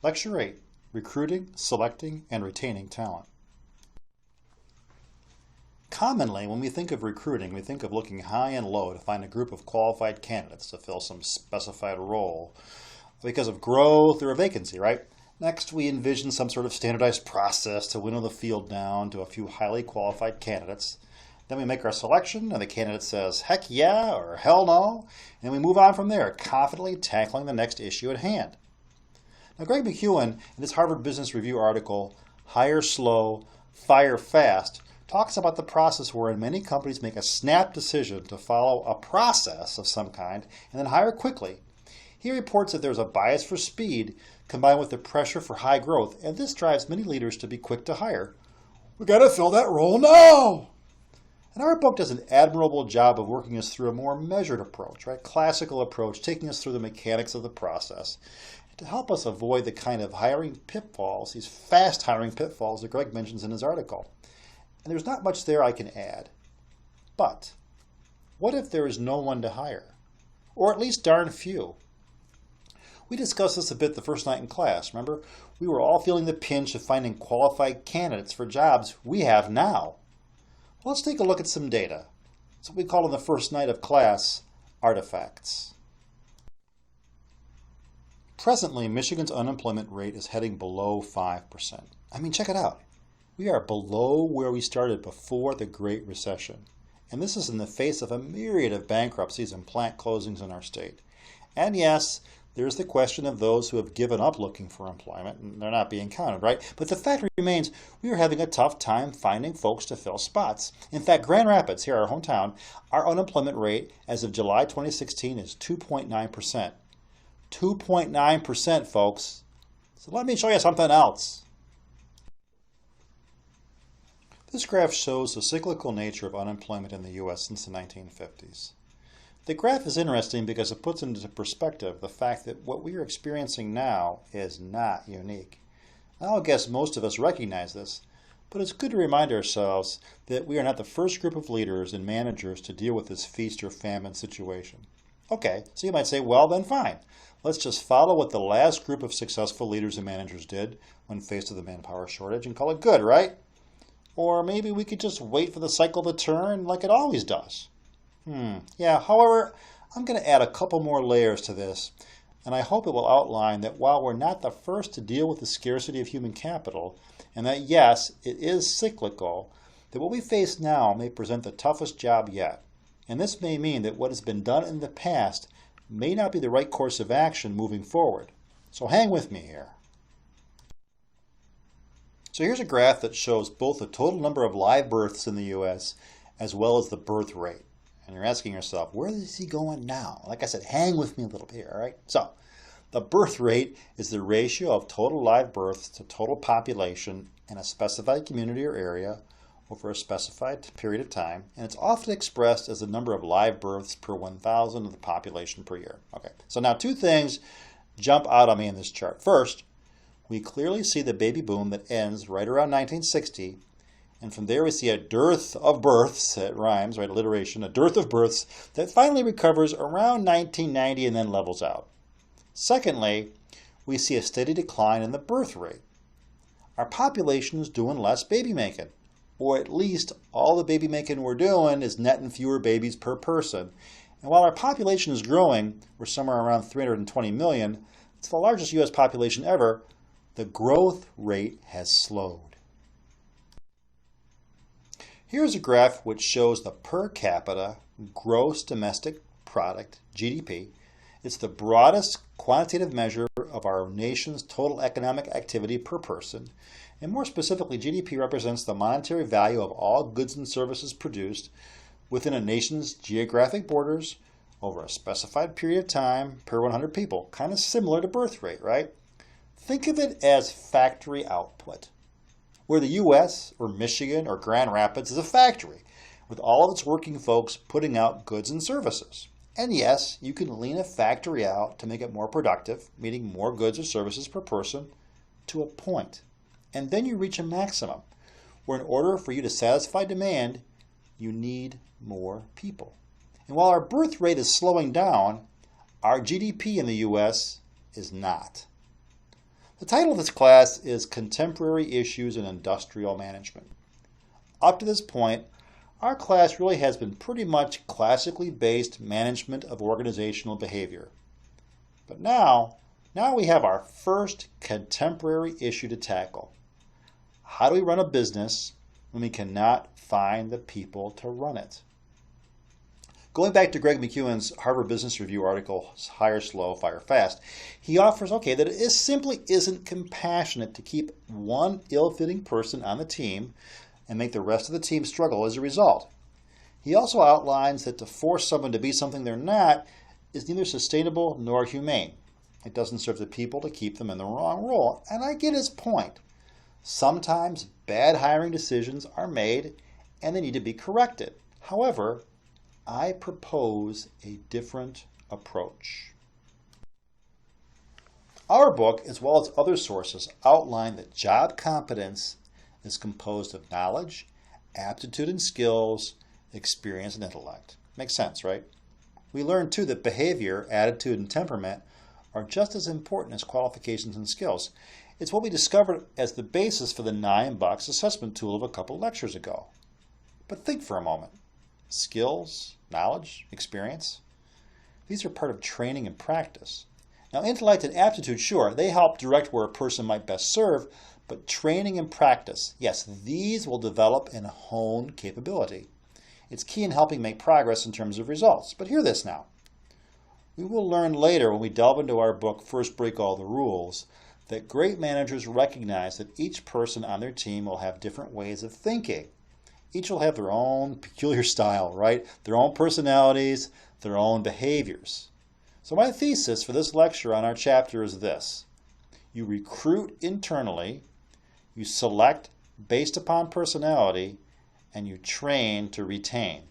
Lecture 8, Recruiting, Selecting, and Retaining Talent. Commonly, when we think of recruiting, we think of looking high and low to find a group of qualified candidates to fill some specified role because of growth or a vacancy, right? Next, we envision some sort of standardized process to winnow the field down to a few highly qualified candidates. Then we make our selection, and the candidate says, heck yeah, or hell no, and we move on from there, confidently tackling the next issue at hand. Now, Greg McKeown, in his Harvard Business Review article, Hire Slow, Fire Fast, talks about the process wherein many companies make a snap decision to follow a process of some kind and then hire quickly. He reports that there's a bias for speed combined with the pressure for high growth, and this drives many leaders to be quick to hire. We got to fill that role now! And our book does an admirable job of working us through a more measured approach, right? Classical approach, taking us through the mechanics of the process to help us avoid the kind of hiring pitfalls, these fast hiring pitfalls that Greg mentions in his article. And there's not much there I can add. But what if there is no one to hire? Or at least darn few? We discussed this a bit the first night in class. Remember, we were all feeling the pinch of finding qualified candidates for jobs we have now. Well, let's take a look at some data. It's what we call on the first night of class, artifacts. Presently, Michigan's unemployment rate is heading below 5%. I mean, check it out. We are below where we started before the Great Recession. And this is in the face of a myriad of bankruptcies and plant closings in our state. And yes, there's the question of those who have given up looking for employment, and they're not being counted, right? But the fact remains, we are having a tough time finding folks to fill spots. In fact, Grand Rapids, here our hometown, our unemployment rate as of July 2016 is 2.9%. 2.9%, folks. So let me show you something else. This graph shows the cyclical nature of unemployment in the U.S. since the 1950s. The graph is interesting because it puts into perspective the fact that what we are experiencing now is not unique. I'll guess most of us recognize this, but it's good to remind ourselves that we are not the first group of leaders and managers to deal with this feast or famine situation. Okay, so you might say, well then fine. Let's just follow what the last group of successful leaders and managers did when faced with a manpower shortage and call it good, right? Or maybe we could just wait for the cycle to turn like it always does. Yeah, however, I'm going to add a couple more layers to this, and I hope it will outline that while we're not the first to deal with the scarcity of human capital, and that yes, it is cyclical, that what we face now may present the toughest job yet. And this may mean that what has been done in the past may not be the right course of action moving forward. So hang with me here. So here's a graph that shows both the total number of live births in the U.S. as well as the birth rate. And you're asking yourself, where is he going now? Like I said, hang with me a little bit here, all right? So the birth rate is the ratio of total live births to total population in a specified community or area over a specified period of time, and it's often expressed as the number of live births per 1,000 of the population per year. Okay, so now two things jump out on me in this chart. First, we clearly see the baby boom that ends right around 1960, and from there we see a dearth of births, it rhymes, right, alliteration, a dearth of births that finally recovers around 1990 and then levels out. Secondly, we see a steady decline in the birth rate. Our population is doing less baby making, or at least all the baby making we're doing is netting fewer babies per person. And while our population is growing, we're somewhere around 320 million, it's the largest U.S. population ever, the growth rate has slowed. Here's a graph which shows the per capita gross domestic product, GDP. It's the broadest quantitative measure of our nation's total economic activity per person. And more specifically, GDP represents the monetary value of all goods and services produced within a nation's geographic borders over a specified period of time per 100 people. Kind of similar to birth rate, right? Think of it as factory output, where the U.S. or Michigan or Grand Rapids is a factory with all of its working folks putting out goods and services. And yes, you can lean a factory out to make it more productive, meaning more goods or services per person to a point. And then you reach a maximum, where in order for you to satisfy demand, you need more people. And while our birth rate is slowing down, our GDP in the U.S. is not. The title of this class is Contemporary Issues in Industrial Management. Up to this point, our class really has been pretty much classically based management of organizational behavior. But now we have our first contemporary issue to tackle. How do we run a business when we cannot find the people to run it? Going back to Greg McKeown's Harvard Business Review article, Hire Slow, Fire Fast, he offers, that it simply isn't compassionate to keep one ill-fitting person on the team and make the rest of the team struggle as a result. He also outlines that to force someone to be something they're not is neither sustainable nor humane. It doesn't serve the people to keep them in the wrong role, and I get his point. Sometimes bad hiring decisions are made and they need to be corrected. However, I propose a different approach. Our book, as well as other sources, outline that job competence is composed of knowledge, aptitude and skills, experience and intellect. Makes sense, right? We learn too that behavior, attitude, and temperament are just as important as qualifications and skills. It's what we discovered as the basis for the 9-box assessment tool of a couple lectures ago. But think for a moment. Skills, knowledge, experience, these are part of training and practice. Now, intellect and aptitude, sure, they help direct where a person might best serve, but training and practice, yes, these will develop and hone capability. It's key in helping make progress in terms of results. But hear this now. We will learn later when we delve into our book, First Break All the Rules, that great managers recognize that each person on their team will have different ways of thinking. Each will have their own peculiar style, right? Their own personalities, their own behaviors. So my thesis for this lecture on our chapter is this. You recruit internally, you select based upon personality, and you train to retain.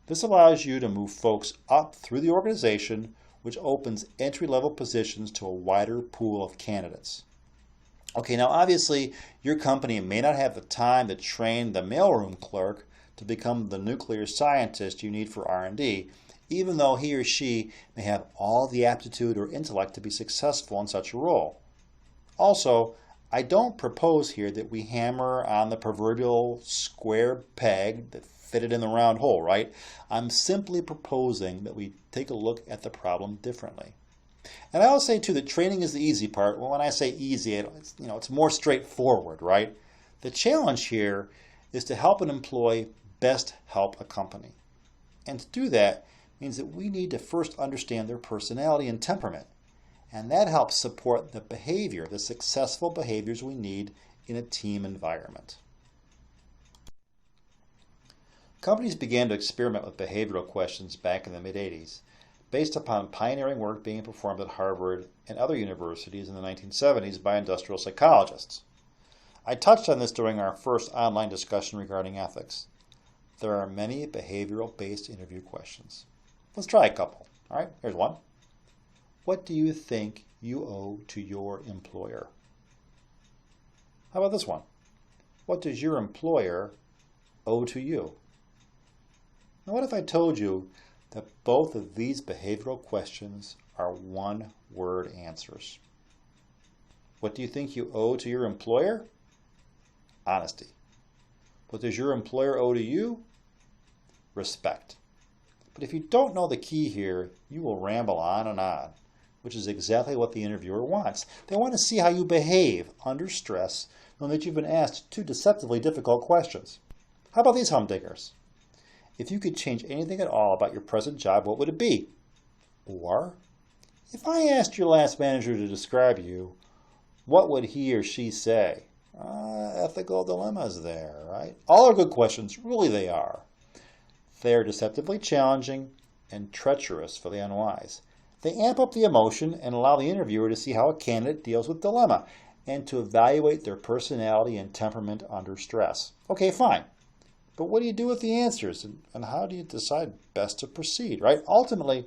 This allows you to move folks up through the organization, which opens entry-level positions to a wider pool of candidates. Okay, now obviously your company may not have the time to train the mailroom clerk to become the nuclear scientist you need for R&D, even though he or she may have all the aptitude or intellect to be successful in such a role. Also, I don't propose here that we hammer on the proverbial square peg that fitted in the round hole, right? I'm simply proposing that we take a look at the problem differently. And I will say too that training is the easy part. Well, when I say easy, it's more straightforward, right? The challenge here is to help an employee best help a company. And to do that means that we need to first understand their personality and temperament. And that helps support the behavior, the successful behaviors we need in a team environment. Companies began to experiment with behavioral questions back in the mid-'80s, based upon pioneering work being performed at Harvard and other universities in the 1970s by industrial psychologists. I touched on this during our first online discussion regarding ethics. There are many behavioral-based interview questions. Let's try a couple. All right, here's one. What do you think you owe to your employer? How about this one? What does your employer owe to you? Now, what if I told you that both of these behavioral questions are one-word answers? What do you think you owe to your employer? Honesty. What does your employer owe to you? Respect. But if you don't know the key here, you will ramble on, which is exactly what the interviewer wants. They want to see how you behave under stress, knowing that you've been asked two deceptively difficult questions. How about these humdingers? If you could change anything at all about your present job, what would it be? Or, if I asked your last manager to describe you, what would he or she say? Ethical dilemmas there, right? All are good questions, really they are. They are deceptively challenging and treacherous for the unwise. They amp up the emotion and allow the interviewer to see how a candidate deals with dilemma and to evaluate their personality and temperament under stress. Okay, fine. But what do you do with the answers, and how do you decide best to proceed, right? Ultimately,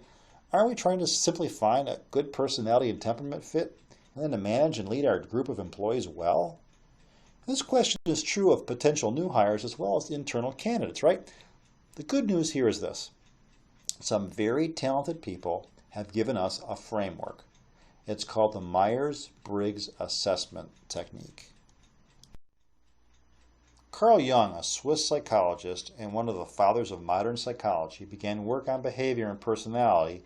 aren't we trying to simply find a good personality and temperament fit, and then to manage and lead our group of employees well? This question is true of potential new hires as well as internal candidates, right? The good news here is this. Some very talented people have given us a framework, It's called the Myers-Briggs Assessment Technique. Carl Jung, a Swiss psychologist and one of the fathers of modern psychology, began work on behavior and personality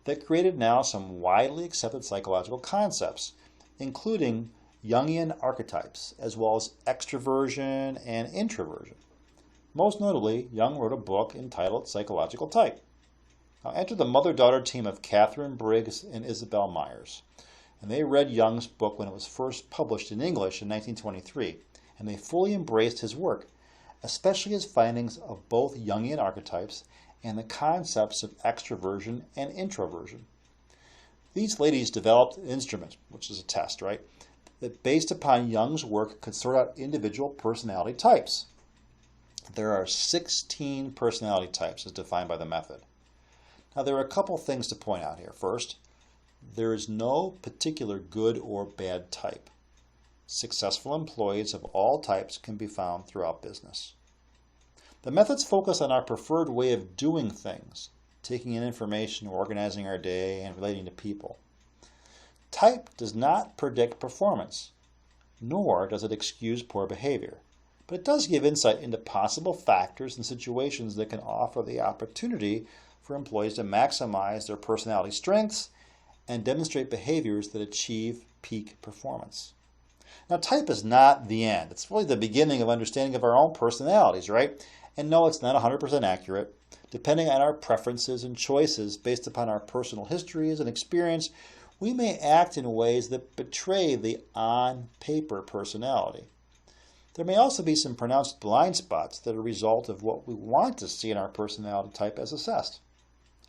that created now some widely accepted psychological concepts, including Jungian archetypes, as well as extroversion and introversion. Most notably, Jung wrote a book entitled Psychological Type. Now, enter the mother-daughter team of Catherine Briggs and Isabel Myers. And they read Jung's book when it was first published in English in 1923, and they fully embraced his work, especially his findings of both Jungian archetypes and the concepts of extroversion and introversion. These ladies developed an instrument, which is a test, right, that based upon Jung's work could sort out individual personality types. There are 16 personality types as defined by the method. Now, there are a couple things to point out here. First, there is no particular good or bad type. Successful employees of all types can be found throughout business. The methods focus on our preferred way of doing things, taking in information, organizing our day, and relating to people. Type does not predict performance, nor does it excuse poor behavior, but it does give insight into possible factors and situations that can offer the opportunity for employees to maximize their personality strengths and demonstrate behaviors that achieve peak performance. Now, type is not the end. It's really the beginning of understanding of our own personalities, right? And no, it's not 100% accurate. Depending on our preferences and choices based upon our personal histories and experience, we may act in ways that betray the on-paper personality. There may also be some pronounced blind spots that are a result of what we want to see in our personality type as assessed.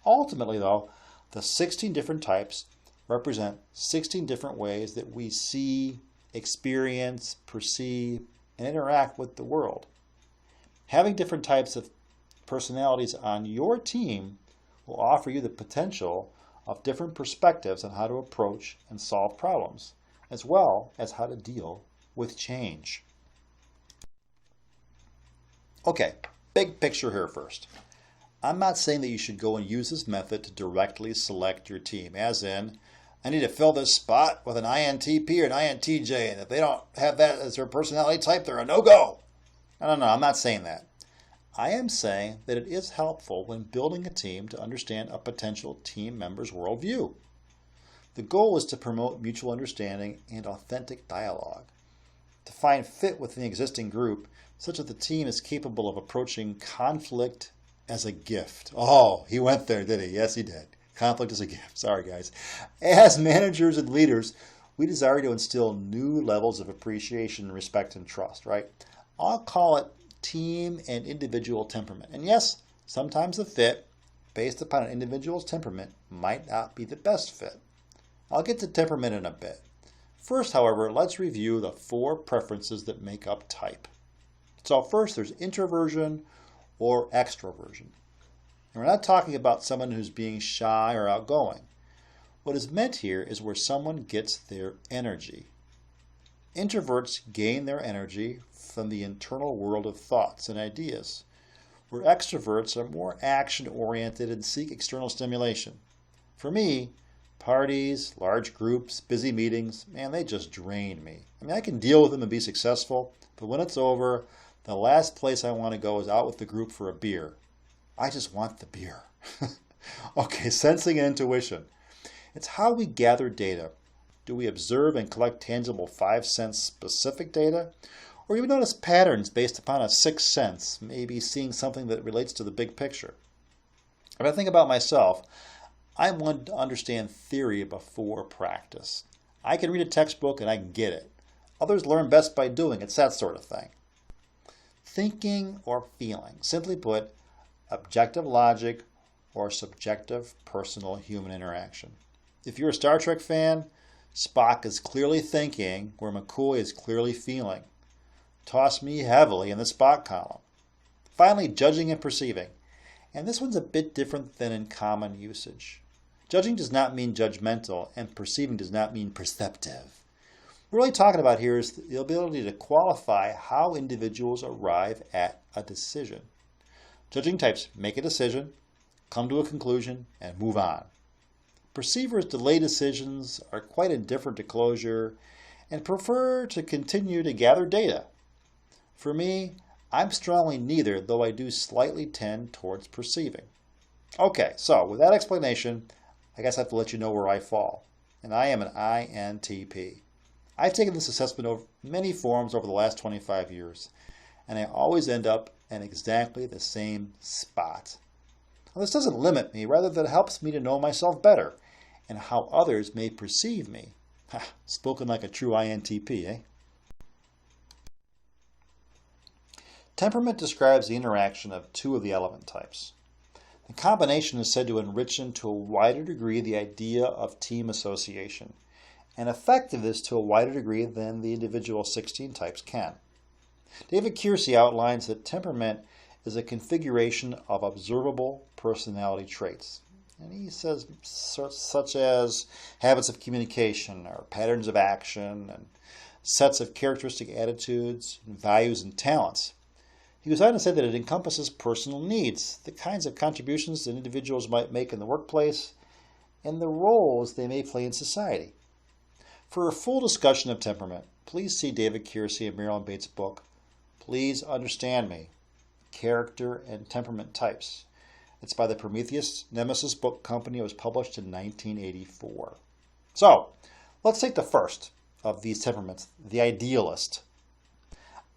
Ultimately, though, the 16 different types represent 16 different ways that we see, experience, perceive, and interact with the world. Having different types of personalities on your team will offer you the potential of different perspectives on how to approach and solve problems, as well as how to deal with change. Okay, big picture here first. I'm not saying that you should go and use this method to directly select your team, as in, I need to fill this spot with an INTP or an INTJ, and if they don't have that as their personality type, they're a no-go. No, I'm not saying that. I am saying that it is helpful when building a team to understand a potential team member's worldview. The goal is to promote mutual understanding and authentic dialogue, to find fit within the existing group such that the team is capable of approaching conflict as a gift. Oh, he went there, did he? Yes, he did. Conflict is a gift. Sorry, guys. As managers and leaders, we desire to instill new levels of appreciation, respect, and trust, right? I'll call it team and individual temperament. And yes, sometimes the fit based upon an individual's temperament might not be the best fit. I'll get to temperament in a bit. First, however, let's review the 4 preferences that make up type. So first, there's introversion or extroversion. And we're not talking about someone who's being shy or outgoing. What is meant here is where someone gets their energy. Introverts gain their energy from the internal world of thoughts and ideas, where extroverts are more action-oriented and seek external stimulation. For me, parties, large groups, busy meetings, man, they just drain me. I mean, I can deal with them and be successful, but when it's over, the last place I want to go is out with the group for a beer. I just want the beer. Okay, sensing and intuition. It's how we gather data. Do we observe and collect tangible 5-sense specific data? Or do we notice patterns based upon a 6th sense, maybe seeing something that relates to the big picture? If I think about myself, I'm one to understand theory before practice. I can read a textbook and I can get it. Others learn best by doing. It's that sort of thing. Thinking or feeling. Simply put, objective logic or subjective personal human interaction. If you're a Star Trek fan, Spock is clearly thinking where McCoy is clearly feeling. Toss me heavily in the Spock column. Finally, judging and perceiving. And this one's a bit different than in common usage. Judging does not mean judgmental, and perceiving does not mean perceptive. What we're really talking about here is the ability to qualify how individuals arrive at a decision. Judging types make a decision, come to a conclusion, and move on. Perceivers delay decisions, are quite indifferent to closure, and prefer to continue to gather data. For me, I'm strongly neither, though I do slightly tend towards perceiving. Okay, so with that explanation, I guess I have to let you know where I fall. And I am an INTP. I've taken this assessment over many forms over the last 25 years, and I always end up in exactly the same spot. Now, this doesn't limit me, rather that it helps me to know myself better and how others may perceive me. Ha, spoken like a true INTP, eh? Temperament describes the interaction of two of the element types. The combination is said to enrich to a wider degree the idea of team association, and effective this to a wider degree than the individual 16 types can. David Keirsey outlines that temperament is a configuration of observable personality traits. And he says such as habits of communication or patterns of action and sets of characteristic attitudes, and values, and talents. He goes on to say that it encompasses personal needs, the kinds of contributions that individuals might make in the workplace, and the roles they may play in society. For a full discussion of temperament, please see David Keirsey and Marilyn Bates' book, Please Understand Me, Character and Temperament Types. It's by the Prometheus Nemesis Book Company. It was published in 1984. So, let's take the first of these temperaments, the idealist.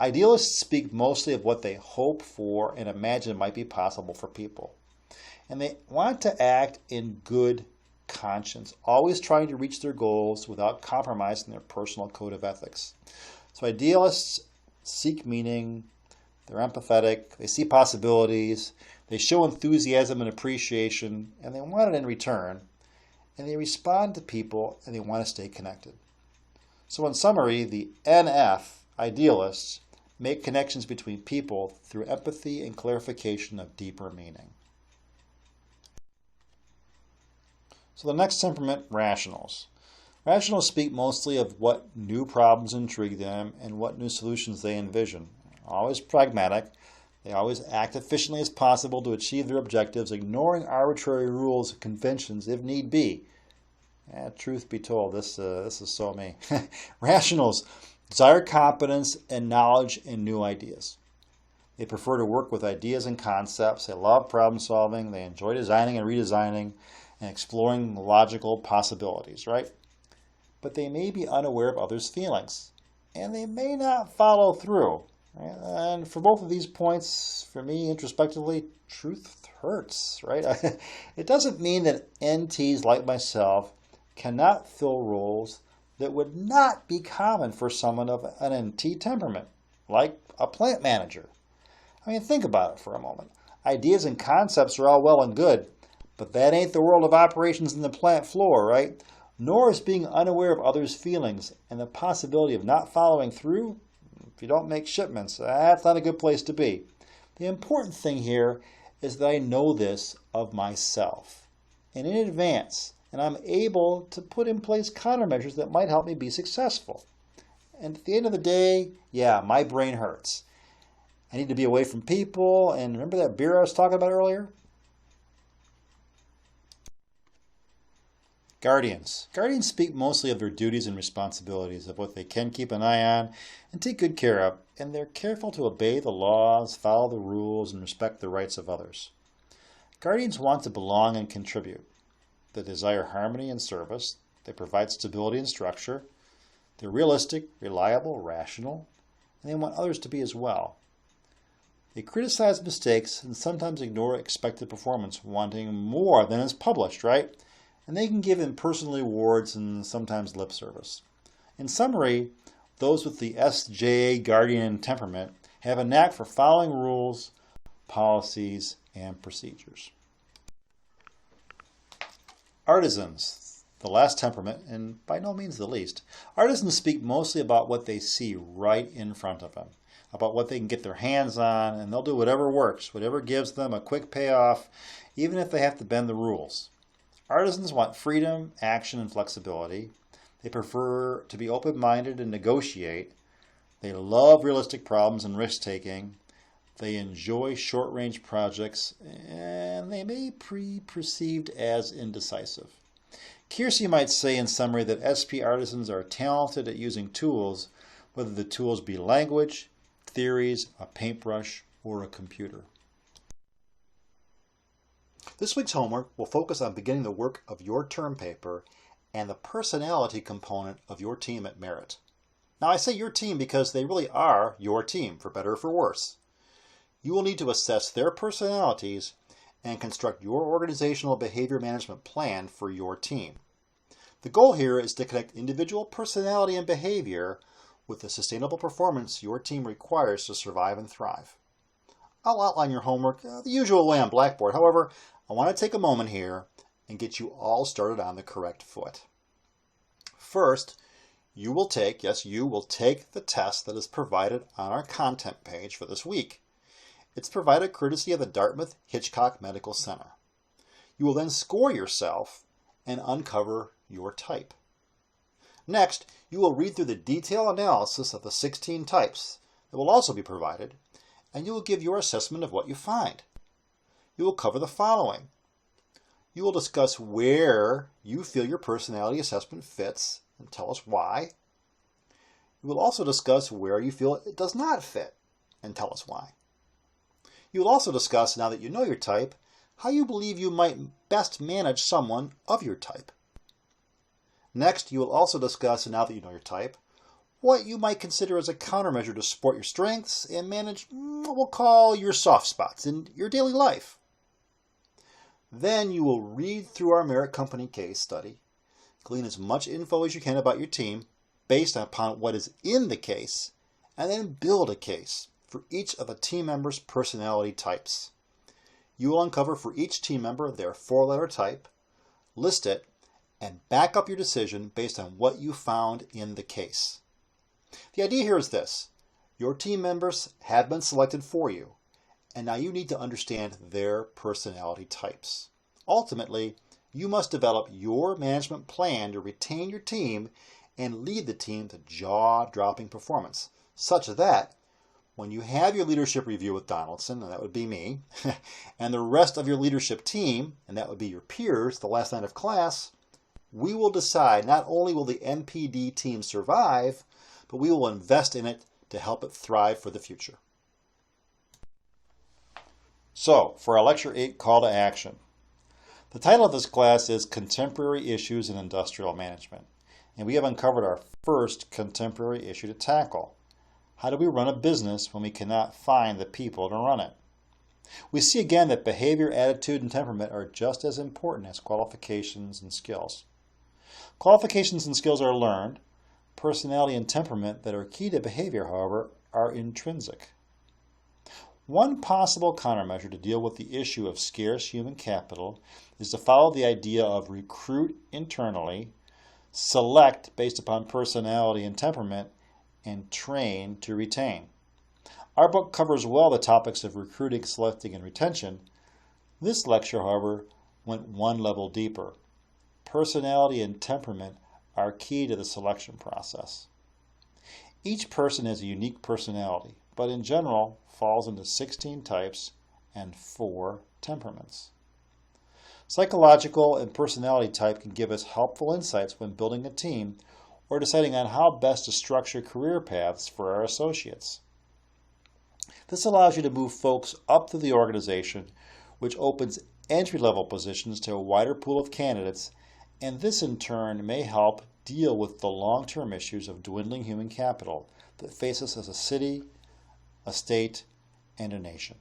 Idealists speak mostly of what they hope for and imagine might be possible for people. And they want to act in good conscience, always trying to reach their goals without compromising their personal code of ethics. So idealists seek meaning, they're empathetic, they see possibilities, they show enthusiasm and appreciation, and they want it in return, and they respond to people, and they want to stay connected. So in summary, the NF, idealists, make connections between people through empathy and clarification of deeper meaning. So the next temperament, rationals. Rationals speak mostly of what new problems intrigue them and what new solutions they envision. Always pragmatic, they always act efficiently as possible to achieve their objectives, ignoring arbitrary rules and conventions if need be. Truth be told, this is so me. Rationals desire competence and knowledge in new ideas. They prefer to work with ideas and concepts. They love problem solving. They enjoy designing and redesigning and exploring logical possibilities, right? But they may be unaware of others' feelings, and they may not follow through. Right? And for both of these points, for me, introspectively, truth hurts, right? It doesn't mean that NTs like myself cannot fill roles that would not be common for someone of an NT temperament, like a plant manager. I mean, think about it for a moment. Ideas and concepts are all well and good, but that ain't the world of operations in the plant floor, right? Nor is being unaware of others' feelings and the possibility of not following through. If you don't make shipments, that's not a good place to be. The important thing here is that I know this of myself and in advance, and I'm able to put in place countermeasures that might help me be successful. And at the end of the day, yeah, my brain hurts. I need to be away from people, and remember that beer I was talking about earlier? Guardians. Guardians speak mostly of their duties and responsibilities, of what they can keep an eye on and take good care of, and they're careful to obey the laws, follow the rules, and respect the rights of others. Guardians want to belong and contribute. They desire harmony and service. They provide stability and structure. They're realistic, reliable, rational, and they want others to be as well. They criticize mistakes and sometimes ignore expected performance, wanting more than is published, right? And they can give impersonal awards and sometimes lip service. In summary, those with the SJA Guardian temperament have a knack for following rules, policies, and procedures. Artisans, the last temperament, and by no means the least. Artisans speak mostly about what they see right in front of them, about what they can get their hands on, and they'll do whatever works, whatever gives them a quick payoff, even if they have to bend the rules. Artisans want freedom, action, and flexibility. They prefer to be open-minded and negotiate. They love realistic problems and risk-taking. They enjoy short-range projects, and they may be perceived as indecisive. Keirsey might say in summary that SP artisans are talented at using tools, whether the tools be language, theories, a paintbrush, or a computer. This week's homework will focus on beginning the work of your term paper and the personality component of your team at Merit. Now I say your team because they really are your team, for better or for worse. You will need to assess their personalities and construct your organizational behavior management plan for your team. The goal here is to connect individual personality and behavior with the sustainable performance your team requires to survive and thrive. I'll outline your homework the usual way on Blackboard. However, I want to take a moment here and get you all started on the correct foot. First, you will take the test that is provided on our content page for this week. It's provided courtesy of the Dartmouth Hitchcock Medical Center. You will then score yourself and uncover your type. Next, you will read through the detailed analysis of the 16 types that will also be provided, and you will give your assessment of what you find. You will cover the following. You will discuss where you feel your personality assessment fits and tell us why. You will also discuss where you feel it does not fit and tell us why. You will also discuss, now that you know your type, how you believe you might best manage someone of your type. Next, you will also discuss, now that you know your type, what you might consider as a countermeasure to support your strengths and manage what we'll call your soft spots in your daily life. Then you will read through our Merit Company case study, glean as much info as you can about your team based upon what is in the case, and then build a case for each of the team members' personality types. You will uncover for each team member their 4-letter type, list it, and back up your decision based on what you found in the case. The idea here is this. Your team members have been selected for you, and now you need to understand their personality types. Ultimately, you must develop your management plan to retain your team and lead the team to jaw-dropping performance, such that when you have your leadership review with Donaldson, and that would be me, and the rest of your leadership team, and that would be your peers, the last night of class, we will decide not only will the MPD team survive, but we will invest in it to help it thrive for the future. So, for our Lecture 8 Call to Action. The title of this class is Contemporary Issues in Industrial Management, and we have uncovered our first contemporary issue to tackle. How do we run a business when we cannot find the people to run it? We see again that behavior, attitude, and temperament are just as important as qualifications and skills. Qualifications and skills are learned. Personality and temperament that are key to behavior, however, are intrinsic. One possible countermeasure to deal with the issue of scarce human capital is to follow the idea of recruit internally, select based upon personality and temperament, and train to retain. Our book covers well the topics of recruiting, selecting, and retention. This lecture, however, went one level deeper. Personality and temperament are key to the selection process. Each person has a unique personality, but in general falls into 16 types and 4 temperaments. Psychological and personality type can give us helpful insights when building a team or deciding on how best to structure career paths for our associates. This allows you to move folks up through the organization, which opens entry-level positions to a wider pool of candidates, and this in turn may help deal with the long-term issues of dwindling human capital that face us as a city, a state, and a nation.